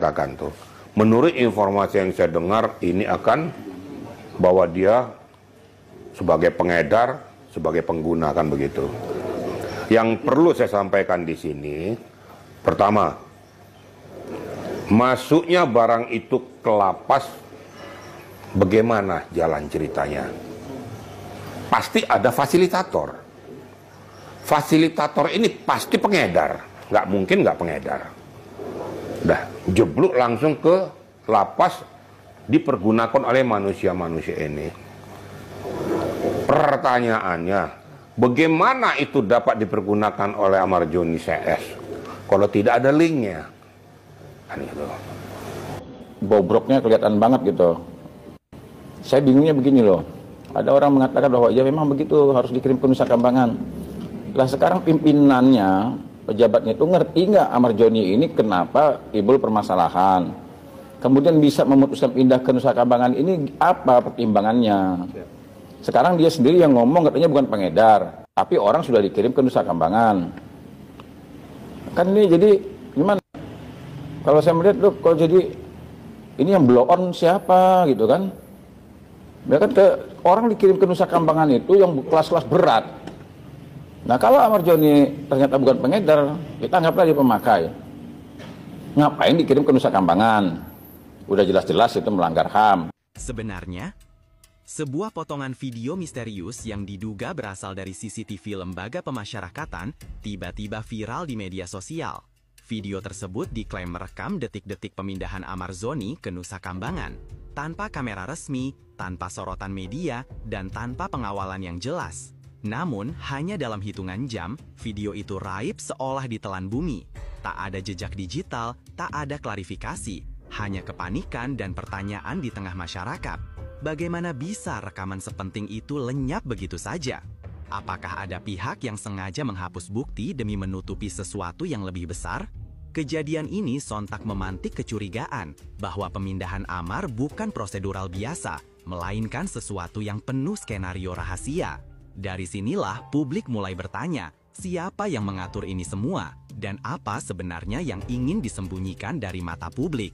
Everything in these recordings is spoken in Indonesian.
katakan tuh. Menurut informasi yang saya dengar, ini akan bawa dia sebagai pengedar, sebagai pengguna, kan begitu. Yang perlu saya sampaikan di sini, pertama, masuknya barang itu ke lapas, bagaimana jalan ceritanya? Pasti ada fasilitator. Fasilitator ini pasti pengedar, nggak mungkin nggak pengedar. Dah, jeblok langsung ke lapas, dipergunakan oleh manusia-manusia ini. Pertanyaannya, bagaimana itu dapat dipergunakan oleh Amarjoni CS kalau tidak ada linknya? Kan gitu. Bobroknya kelihatan banget gitu. Saya bingungnya begini loh. Ada orang mengatakan bahwa ya memang begitu, harus dikirim ke Nusa Kambangan. Lah sekarang pimpinannya, pejabatnya itu ngerti nggak Amarjoni ini kenapa timbul permasalahan? Kemudian bisa memutuskan pindah ke Nusa Kambangan ini apa pertimbangannya? Sekarang dia sendiri yang ngomong katanya bukan pengedar, tapi orang sudah dikirim ke Nusa Kambangan. Kan ini jadi gimana? Kalau saya melihat tuh, kalau jadi ini yang blow on siapa gitu kan? Ya kan orang dikirim ke Nusa Kambangan itu yang kelas-kelas berat. Nah kalau Amarjoni ternyata bukan pengedar, kita anggaplah dia pemakai. Ngapain dikirim ke Nusa Kambangan? Udah jelas-jelas itu melanggar HAM. Sebenarnya, sebuah potongan video misterius yang diduga berasal dari CCTV Lembaga Pemasyarakatan tiba-tiba viral di media sosial. Video tersebut diklaim merekam detik-detik pemindahan Amarjoni ke Nusa Kambangan, tanpa kamera resmi, tanpa sorotan media, dan tanpa pengawalan yang jelas. Namun, hanya dalam hitungan jam, video itu raib seolah ditelan bumi. Tak ada jejak digital, tak ada klarifikasi, hanya kepanikan dan pertanyaan di tengah masyarakat. Bagaimana bisa rekaman sepenting itu lenyap begitu saja? Apakah ada pihak yang sengaja menghapus bukti demi menutupi sesuatu yang lebih besar? Kejadian ini sontak memantik kecurigaan bahwa pemindahan Amar bukan prosedural biasa, melainkan sesuatu yang penuh skenario rahasia. Dari sinilah publik mulai bertanya, siapa yang mengatur ini semua, dan apa sebenarnya yang ingin disembunyikan dari mata publik.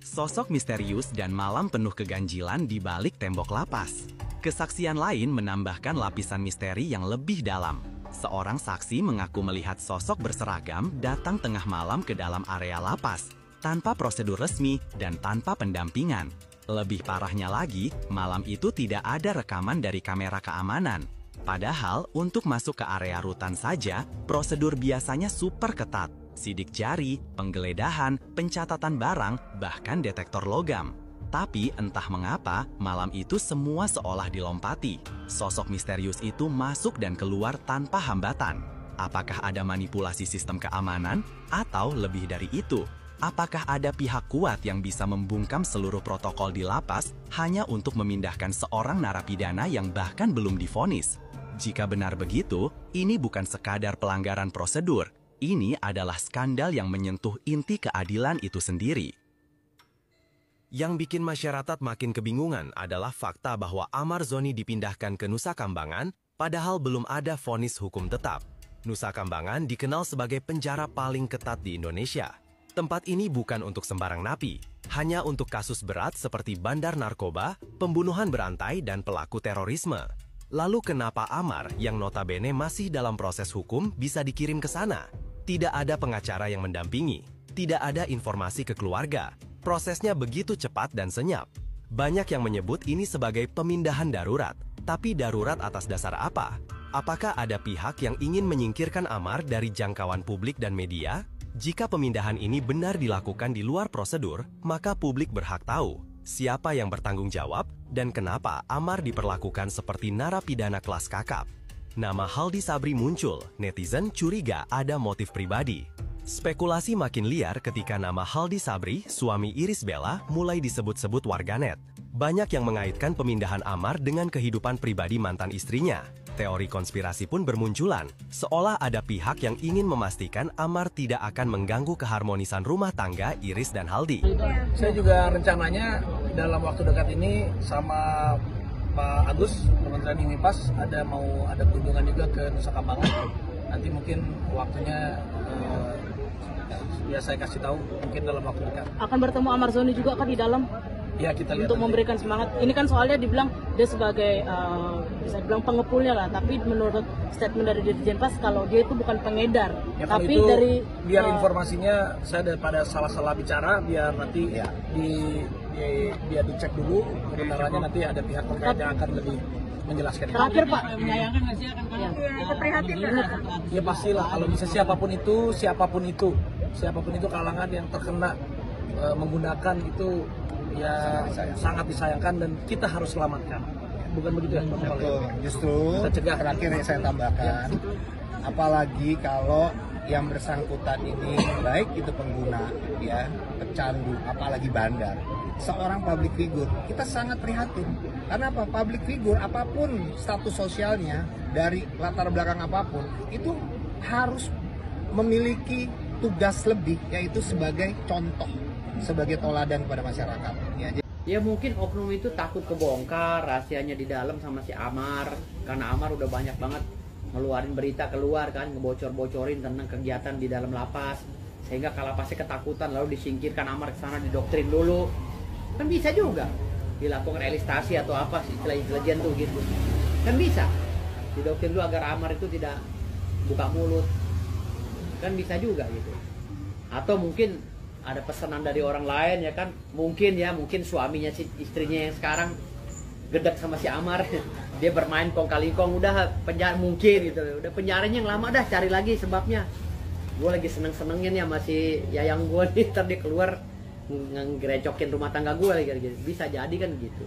Sosok misterius dan malam penuh keganjilan di balik tembok lapas. Kesaksian lain menambahkan lapisan misteri yang lebih dalam. Seorang saksi mengaku melihat sosok berseragam datang tengah malam ke dalam area lapas, tanpa prosedur resmi dan tanpa pendampingan. Lebih parahnya lagi, malam itu tidak ada rekaman dari kamera keamanan. Padahal, untuk masuk ke area rutan saja, prosedur biasanya super ketat. Sidik jari, penggeledahan, pencatatan barang, bahkan detektor logam. Tapi entah mengapa, malam itu semua seolah dilompati. Sosok misterius itu masuk dan keluar tanpa hambatan. Apakah ada manipulasi sistem keamanan? Atau lebih dari itu, apakah ada pihak kuat yang bisa membungkam seluruh protokol di lapas hanya untuk memindahkan seorang narapidana yang bahkan belum divonis? Jika benar begitu, ini bukan sekadar pelanggaran prosedur. Ini adalah skandal yang menyentuh inti keadilan itu sendiri. Yang bikin masyarakat makin kebingungan adalah fakta bahwa Amarjoni dipindahkan ke Nusa Kambangan, padahal belum ada vonis hukum tetap. Nusa Kambangan dikenal sebagai penjara paling ketat di Indonesia. Tempat ini bukan untuk sembarang napi, hanya untuk kasus berat seperti bandar narkoba, pembunuhan berantai, dan pelaku terorisme. Lalu kenapa Amar, yang notabene masih dalam proses hukum, bisa dikirim ke sana? Tidak ada pengacara yang mendampingi, tidak ada informasi ke keluarga. Prosesnya begitu cepat dan senyap. Banyak yang menyebut ini sebagai pemindahan darurat. Tapi darurat atas dasar apa? Apakah ada pihak yang ingin menyingkirkan Amar dari jangkauan publik dan media? Jika pemindahan ini benar dilakukan di luar prosedur, maka publik berhak tahu siapa yang bertanggung jawab dan kenapa Amar diperlakukan seperti narapidana kelas kakap. Nama Haldi Sabri muncul, netizen curiga ada motif pribadi. Spekulasi makin liar ketika nama Haldi Sabri, suami Irish Bella, mulai disebut-sebut warganet. Banyak yang mengaitkan pemindahan Amar dengan kehidupan pribadi mantan istrinya. Teori konspirasi pun bermunculan, seolah ada pihak yang ingin memastikan Amar tidak akan mengganggu keharmonisan rumah tangga Irish dan Haldi. Saya juga rencananya dalam waktu dekat ini sama Pak Agus, Kementerian Imipas, mau ada kunjungan juga ke Nusa Kambangan. Nanti mungkin waktunya ya saya kasih tahu mungkin dalam waktu dekat. Akan bertemu Amar Zoni juga kan di dalam? Ya kita lihat untuk nanti. memberikan semangat. Ini kan soalnya dibilang dia sebagai bisa dibilang pengepulnya lah, tapi menurut statement dari Dirjen Pas kalau dia itu bukan pengedar, Ya, kalau tapi itu, dari biar informasinya saya daripada salah-salah bicara, biar nanti biar dicek dulu kebenarannya, nanti ada pihak terkait yang akan lebih menjelaskan. terakhir Pak. Menyayangkan nggak sih akan kalah? Ikut prihatin nggak? Ya pastilah kalau bisa siapapun itu kalangan yang terkena menggunakan itu ya sangat disayangkan dan kita harus selamatkan. Bukan begitu ya? Betul. Justru Kita cegah. terakhir yang saya tambahkan, apalagi kalau yang bersangkutan ini baik itu pengguna, ya, pecandu, apalagi bandar, seorang public figure, kita sangat prihatin. Karena apa? Public figure apapun status sosialnya, dari latar belakang apapun, itu harus memiliki tugas lebih, yaitu sebagai contoh, sebagai toladan kepada masyarakat. Ya mungkin oknum itu takut kebongkar rahasianya di dalam sama si Amar, karena Amar udah banyak banget ngeluarin berita keluar kan, ngebocor-bocorin tentang kegiatan di dalam lapas, sehingga kalapasnya ketakutan lalu disingkirkan Amar ke sana, didoktrin dulu. Kan bisa juga dilakukan elitasi atau apa sih istilah-istilah tuh gitu. Kan bisa didoktrin dulu agar Amar itu tidak buka mulut. Kan bisa juga gitu. Atau mungkin ada pesanan dari orang lain ya kan, mungkin suaminya si istrinya yang sekarang gedek sama si Amar, dia bermain kong kali kong, udah penjara mungkin gitu, udah penjaranya yang lama dah, cari lagi sebabnya. Gue lagi seneng-senengin ya masih yayang gue nih, ntar dia keluar ngerecokin rumah tangga gue lagi gitu. Bisa jadi kan gitu.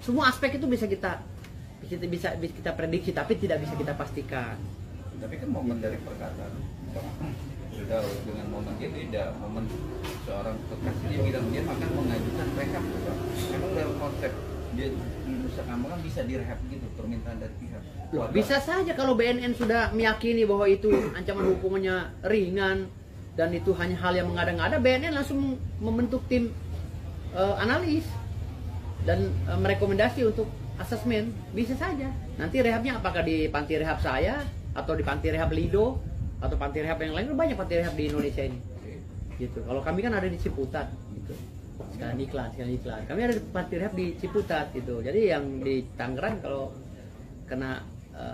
Semua aspek itu bisa kita prediksi, tapi tidak bisa kita pastikan. Tapi kan momen dari perkataan sudah dengan momen itu tidak momen seorang kekasih dia bilang dia akan mengajukan rehab. Memang dalam konsep dia di Nusa Kambangan bisa direhab gitu permintaan dari pihak. Loh, bisa saja kalau BNN sudah meyakini bahwa itu ancaman hukumannya ringan dan itu hanya hal yang mengada-ngada, BNN langsung membentuk tim analis dan merekomendasi untuk asesmen. Bisa saja. Nanti rehabnya apakah di panti rehab saya atau di panti rehab Lido atau panti rehab yang lain, banyak panti rehab di Indonesia ini. Gitu. Kalau kami kan ada di Ciputat gitu. Sekalian iklan. Kami ada di panti rehab di Ciputat gitu. Jadi yang di Tangerang kalau kena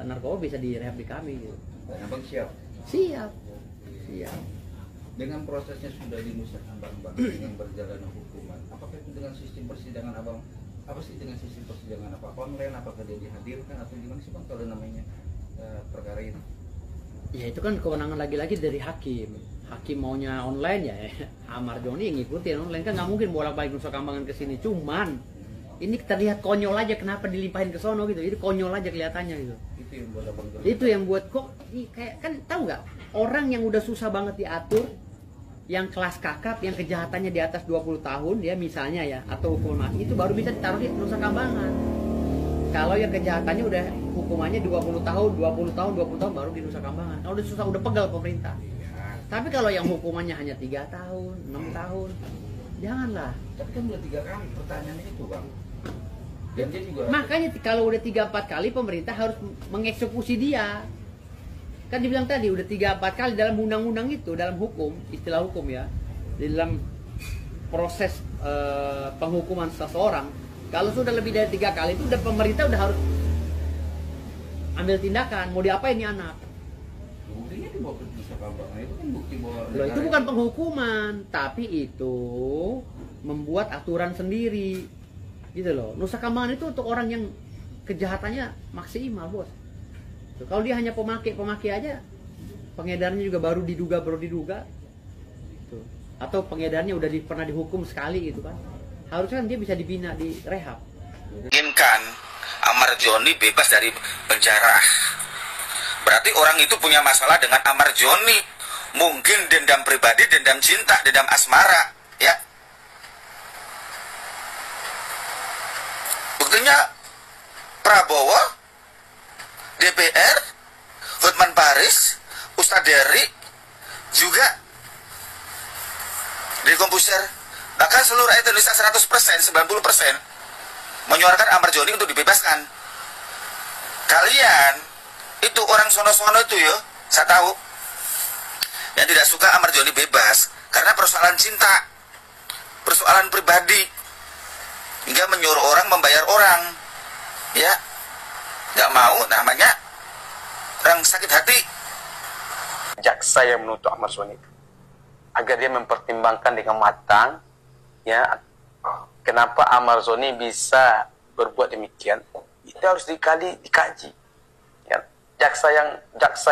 narkoba bisa direhab di kami gitu. Dan Abang siap. Siap. Dengan prosesnya sudah di Nusa Kambangan dengan berjalannya hukuman, apakah itu dengan sistem persidangan Abang? Apa sih dengan sistem persidangan apa? Online, apakah dia dihadirkan atau gimana sih Bang kalau namanya perkara ini? Ya itu kan kewenangan lagi-lagi dari hakim. Hakim maunya online ya, Amar Joni ngikutin online, kan nggak mungkin bolak-balik Nusa Kambangan ke sini. Cuman ini terlihat konyol aja, kenapa dilimpahin ke sono gitu. Itu konyol aja kelihatannya gitu. Itu yang buat kok kayak kan tahu nggak, orang yang udah susah banget diatur, yang kelas kakap, yang kejahatannya di atas 20 tahun ya misalnya ya, atau hukuman mati, itu baru bisa ditaruh di Nusa Kambangan. Kalau yang kejahatannya udah hukumannya 20 tahun baru di Nusa Kambangan. Kalau udah susah, udah pegal pemerintah. Tapi kalau yang hukumannya hanya 3 tahun, 6 tahun, janganlah. Tapi kan udah 3 kali pertanyaannya itu Bang. Dan dia juga Makanya kalau udah 3-4 kali pemerintah harus mengeksekusi dia. Kan dibilang tadi udah 3-4 kali dalam undang-undang itu, dalam hukum, istilah hukum ya, di dalam proses penghukuman seseorang, kalau sudah lebih dari 3 kali itu udah pemerintah udah harus ambil tindakan. Mau diapain ini anak? buktinya dibawa ke Nusa Kambangan, itu kan bukti bahwa Loh, itu bukan penghukuman, tapi itu membuat aturan sendiri, gitu loh. Nusa Kambangan itu untuk orang yang kejahatannya maksimal, bos. Tuh, kalau dia hanya pemakai aja, pengedarnya juga baru diduga. Tuh. Atau pengedarnya udah pernah dihukum sekali gitu kan. Harusnya kan dia bisa dibina di rehab. Inginkan Amar Joni bebas dari penjara. Berarti orang itu punya masalah dengan Amar Joni. Mungkin dendam pribadi, dendam cinta, dendam asmara, ya. Buktinya Prabowo, DPR, Hotman Paris, Ustadz Dery juga di komputer. Bahkan seluruh rakyat Indonesia 100%, 90% menyuarakan Amar Joni untuk dibebaskan. Kalian itu orang sono-sono itu ya, saya tahu, yang tidak suka Amar Joni bebas Karena persoalan cinta, persoalan pribadi, hingga menyuruh orang membayar orang, ya, nggak mau, namanya orang sakit hati. Jaksa yang menuntut Ahmad Zoni agar dia mempertimbangkan dengan matang, ya, kenapa Ahmad Zoni bisa berbuat demikian, itu harus dikaji. Ya, jaksa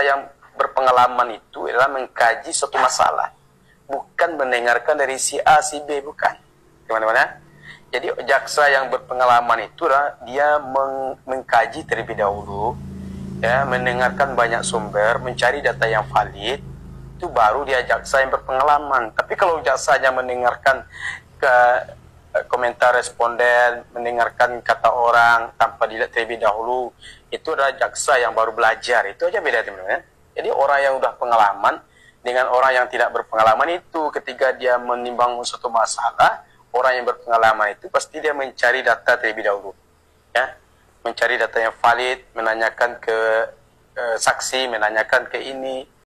yang berpengalaman itu adalah mengkaji suatu masalah, bukan mendengarkan dari si A, si B, bukan. Gimana? Jadi jaksa yang berpengalaman itu adalah dia mengkaji terlebih dahulu, ya, mendengarkan banyak sumber, mencari data yang valid, itu baru dia jaksa yang berpengalaman. Tapi kalau jaksanya mendengarkan komentar responden, mendengarkan kata orang tanpa dilihat terlebih dahulu, itu adalah jaksa yang baru belajar. Itu aja beda, teman-teman. Jadi orang yang udah pengalaman dengan orang yang tidak berpengalaman itu, ketika dia menimbang suatu masalah, orang yang berpengalaman itu pasti dia mencari data terlebih dahulu, ya, mencari data yang valid, menanyakan ke saksi, menanyakan ke ini,